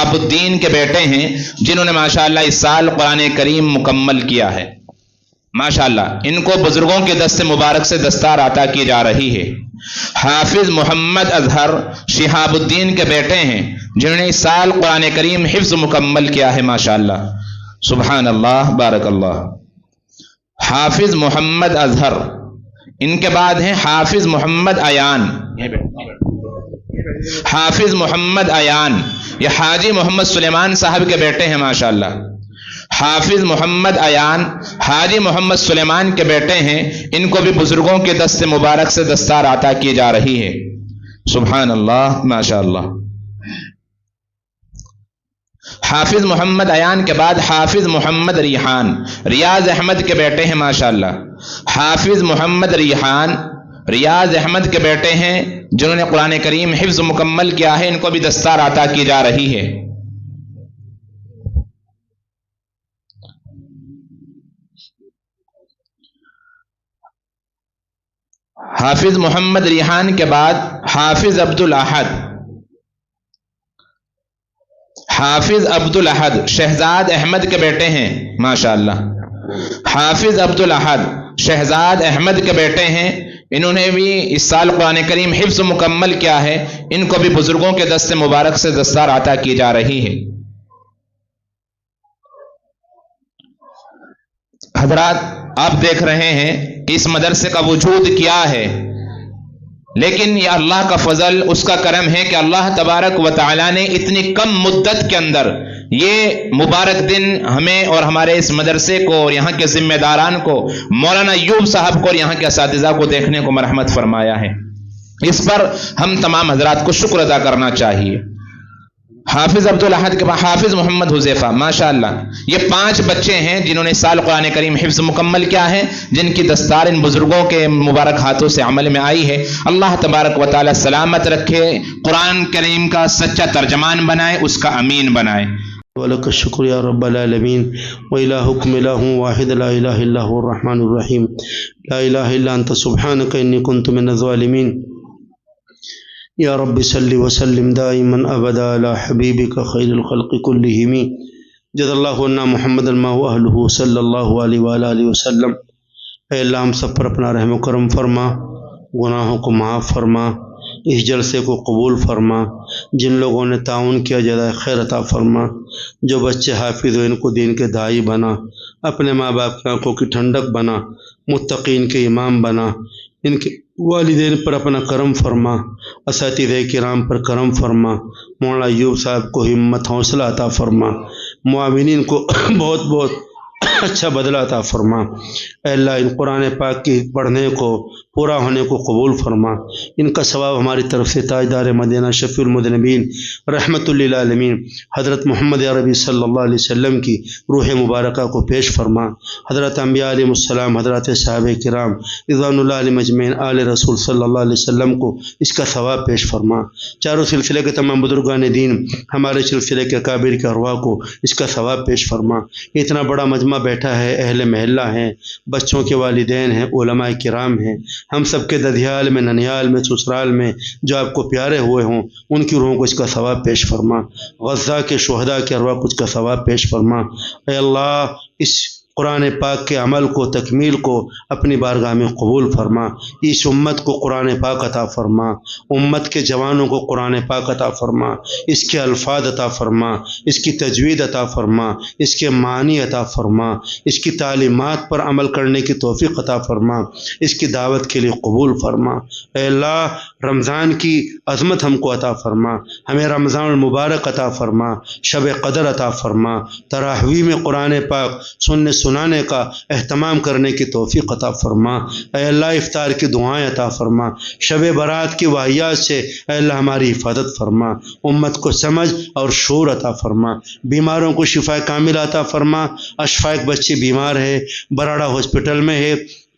شہاب الدین کے بیٹے ہیں جنہوں نے ماشاءاللہ اس سال قرآن کریم مکمل کیا ہے۔ ماشاءاللہ ان کو بزرگوں کے دست مبارک سے دستار عطا کی جا رہی ہے۔ حافظ محمد اظہر شہاب الدین کے بیٹے ہیں جنہوں نے اس سال قرآن کریم حفظ مکمل کیا ہے۔ ماشاءاللہ سبحان اللہ بارک اللہ۔ حافظ محمد اظہر، ان کے بعد ہیں حافظ محمد ایان۔ حافظ محمد ایان یہ حاجی محمد سلیمان صاحب کے بیٹے ہیں۔ ماشاءاللہ حافظ محمد ایان حاجی محمد سلیمان کے بیٹے ہیں، ان کو بھی بزرگوں کے دست مبارک سے دستار عطا کی جا رہی ہے۔ سبحان اللہ ماشاءاللہ۔ حافظ محمد ایان کے بعد حافظ محمد ریحان، ریاض احمد کے بیٹے ہیں۔ ماشاءاللہ حافظ محمد ریحان ریاض احمد کے بیٹے ہیں جنہوں نے قرآن کریم حفظ مکمل کیا ہے، ان کو بھی دستار عطا کی جا رہی ہے۔ حافظ محمد ریحان کے بعد حافظ عبد الاحد، حافظ عبد الاحد شہزاد احمد کے بیٹے ہیں۔ ماشاءاللہ حافظ عبد الاحد شہزاد احمد کے بیٹے ہیں، انہوں نے بھی اس سال قرآن کریم حفظ مکمل کیا ہے، ان کو بھی بزرگوں کے دست مبارک سے دستار عطا کی جا رہی ہے۔ حضرات آپ دیکھ رہے ہیں اس مدرسے کا وجود کیا ہے، لیکن یہ اللہ کا فضل، اس کا کرم ہے کہ اللہ تبارک و تعالی نے اتنی کم مدت کے اندر یہ مبارک دن ہمیں اور ہمارے اس مدرسے کو اور یہاں کے ذمہ داران کو، مولانا ایوب صاحب کو اور یہاں کے اساتذہ کو دیکھنے کو مرحمت فرمایا ہے۔ اس پر ہم تمام حضرات کو شکر ادا کرنا چاہیے۔ حافظ عبد الاحد کے بعد حافظ محمد حذیفہ، ماشاءاللہ یہ 5 بچے ہیں جنہوں نے اس سال قرآن کریم حفظ مکمل کیا ہے، جن کی دستار ان بزرگوں کے مبارک ہاتھوں سے عمل میں آئی ہے۔ اللہ تبارک و تعالی سلامت رکھے، قرآن کریم کا سچا ترجمان بنائے، اس کا امین بنائے۔ وَلَكَ الشُّكْرُ يَا رَبَّ الْعَالَمِينَ وَإِلَٰهُكُمْ إِلَٰهٌ وَاحِدٌ لَا إِلَٰهَ إِلَّا هُوَ الرَّحْمَٰنُ الرَّحِيمُ لَا إِلَٰهَ إِلَّا أَنتَ سُبْحَانَكَ إِنِّي كُنتُ مِنَ الظَّالِمِينَ يا رب صل وسلم دائما ابدا على حبيبك خير الخلق كلهم جزا الله عنا محمد ما واهله صلی اللہ علیہ وآلہ وسلم۔ اے اللہ ہم سب پر اپنا رحم و کرم فرما، گناہوں کو معاف فرما، اس جلسے کو قبول فرما، جن لوگوں نے تعاون کیا جزائے خیر عطا فرما، جو بچے حافظ ہوئے ان کو دین کے داعی بنا، اپنے ماں باپ کی آنکھوں کی ٹھنڈک بنا، متقین کے امام بنا، ان کے والدین پر اپنا کرم فرما، اساتذہ کرام پر کرم فرما، مولانا ایوب صاحب کو ہمت حوصلہ عطا فرما، معاونین کو بہت بہت اچھا بدلہ عطا فرما۔ اے اللہ ان قرآن پاک کی پڑھنے کو پورا ہونے کو قبول فرما، ان کا ثواب ہماری طرف سے تاجدار مدینہ شفیع المذنبین رحمت للعالمین حضرت محمد عربی صلی اللہ علیہ وسلم کی روح مبارکہ کو پیش فرما۔ حضرت انبیاء علیہ السلام، حضرت صحابہ کرام رضوان اللہ علیہ مجمعین، آل رسول صلی اللہ علیہ وسلم کو اس کا ثواب پیش فرما۔ چاروں سلسلے کے تمام بزرگان دین، ہمارے سلسلے کے اکابر کے ارواح کو اس کا ثواب پیش فرما۔ اتنا بڑا مجمع بیٹھا ہے، اہل محلہ ہیں، بچوں کے والدین ہیں، علماء کرام ہیں، ہم سب کے ددھیال میں، ننیال میں، سسرال میں جو آپ کو پیارے ہوئے ہوں، ان کی روحوں کو اس کا ثواب پیش فرما۔ غزہ کے شہداء کے ارواح کو اس کا ثواب پیش فرما۔ اے اللہ اس قرآن پاک کے عمل کو، تکمیل کو اپنی بارگاہ میں قبول فرما۔ اس امت کو قرآن پاک عطا فرما، امت کے جوانوں کو قرآن پاک عطا فرما، اس کے الفاظ عطا فرما، اس کی تجوید عطا فرما، اس کے معنی عطا فرما، اس کی تعلیمات پر عمل کرنے کی توفیق عطا فرما، اس کی دعوت کے لیے قبول فرما۔ اے اللہ رمضان کی عظمت ہم کو عطا فرما، ہمیں رمضان المبارک عطا فرما، شب قدر عطا فرما، تراویح میں قرآن پاک سنانے کا اہتمام کرنے کی توفیق عطا فرما۔ اے اللہ افطار کی دعائیں عطا فرما، شب برات کی واحیات سے اے اللہ ہماری حفاظت فرما، امت کو سمجھ اور شعور عطا فرما، بیماروں کو شفا کامل عطا فرما۔ اشفاق بچے بیمار ہے، براڑا ہاسپٹل میں ہے،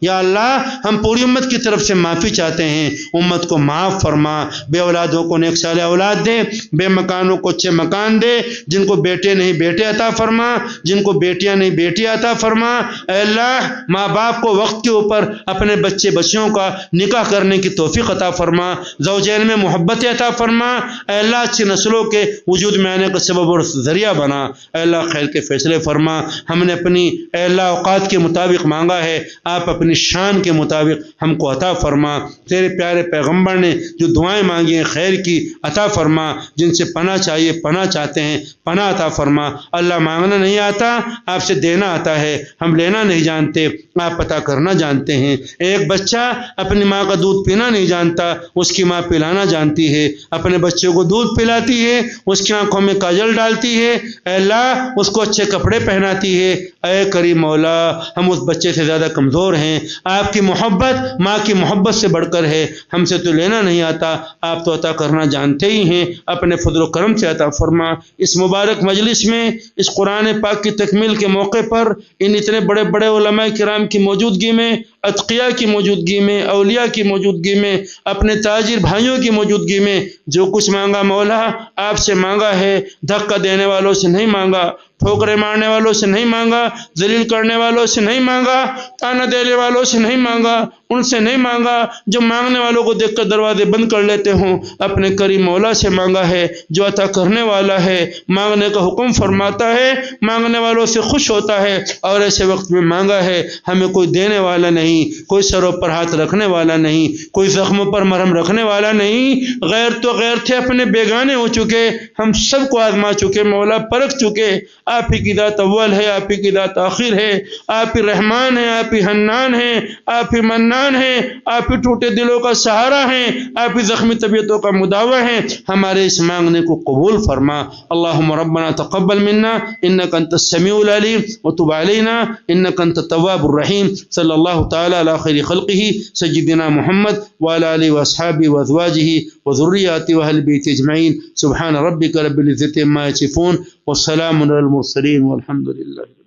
یا اللہ ہم پوری امت کی طرف سے معافی چاہتے ہیں، امت کو معاف فرما۔ بے اولادوں کو نیک صالح اولاد دے، بے مکانوں کو اچھے مکان دے، جن کو بیٹے نہیں بیٹے عطا فرما، جن کو بیٹیاں نہیں بیٹی عطا فرما۔ اے اللہ ماں باپ کو وقت کے اوپر اپنے بچے بچیوں کا نکاح کرنے کی توفیق عطا فرما، زوجین میں محبت عطا فرما۔ اے اللہ اچھی نسلوں کے وجود میں آنے کا سبب اور ذریعہ بنا۔ اے اللہ خیر کے فیصلے فرما۔ ہم نے اپنی اے اللہ اوقات کے مطابق مانگا ہے، آپ اپنی شان کے مطابق ہم کو عطا فرما۔ تیرے پیارے پیغمبر نے جو دعائیں مانگی ہیں خیر کی عطا فرما، جن سے پناہ چاہیے پناہ چاہتے ہیں پناہ عطا فرما۔ اللہ مانگنا نہیں آتا، آپ سے دینا آتا ہے، ہم لینا نہیں جانتے، آپ عطا کرنا جانتے ہیں۔ ایک بچہ اپنی ماں کا دودھ پینا نہیں جانتا، اس کی ماں پلانا جانتی ہے، اپنے بچے کو دودھ پلاتی ہے، اس کی آنکھوں میں کاجل ڈالتی ہے، اے اللہ اس کو اچھے کپڑے پہناتی ہے۔ اے کریم مولا ہم اس بچے سے زیادہ کمزور ہیں، آپ کی محبت ماں کی محبت سے بڑھ کر ہے، ہم سے تو لینا نہیں آتا، آپ تو عطا کرنا جانتے ہی ہیں، اپنے فضل و کرم سے عطا فرما۔ اس مبارک مجلس میں اس قرآن پاک کی تکمیل کے موقع پر ان اتنے بڑے بڑے علماء کرام کی موجودگی میں، اتقیاء کی موجودگی میں، اولیاء کی موجودگی میں، اپنے تاجر بھائیوں کی موجودگی میں جو کچھ مانگا مولا آپ سے مانگا ہے، دھکا دینے والوں سے نہیں مانگا، ٹھوکریں مارنے والوں سے نہیں مانگا، ذلیل کرنے والوں سے نہیں مانگا، تانا دینے والوں سے نہیں مانگا، ان سے نہیں مانگا جو مانگنے والوں کو دیکھ کر دروازے بند کر لیتے ہوں، اپنے کریم مولا سے مانگا ہے جو عطا کرنے والا ہے، مانگنے کا حکم فرماتا ہے، مانگنے والوں سے خوش ہوتا ہے، اور ایسے وقت میں مانگا ہے ہمیں کوئی دینے والا نہیں، کوئی سروں پر ہاتھ رکھنے والا نہیں، کوئی زخموں پر مرہم رکھنے والا نہیں، غیر تو غیر تھے اپنے بیگانے ہو چکے، ہم سب کو آزما چکے مولا، پرکھ چکے، آپ ہی کی ذات اول ہے، آپ ہی کی ذات آخر ہے، آپ ہی رحمان ہیں، آپ ہی حنان ہیں، آپ ہی منان ہیں، آپ ہی ٹوٹے دلوں کا سہارا ہیں، آپ ہی زخمی طبیعتوں کا مداوع ہیں، ہمارے اس مانگنے کو قبول فرما۔ اللہم ربنا تقبل منا انک انت السمیع العلیم وتب علینا انک انت التواب الرحیم۔ صلی اللہ تعالی علی خیر خلقہ سیدنا محمد وعلی آلہ واصحابہ وازواجہ وذریاتہ واہل بیتہ اجمعین۔ سبحان ربک رب العزۃ عما یصفون والسلام علی المرسلین والحمد للہ۔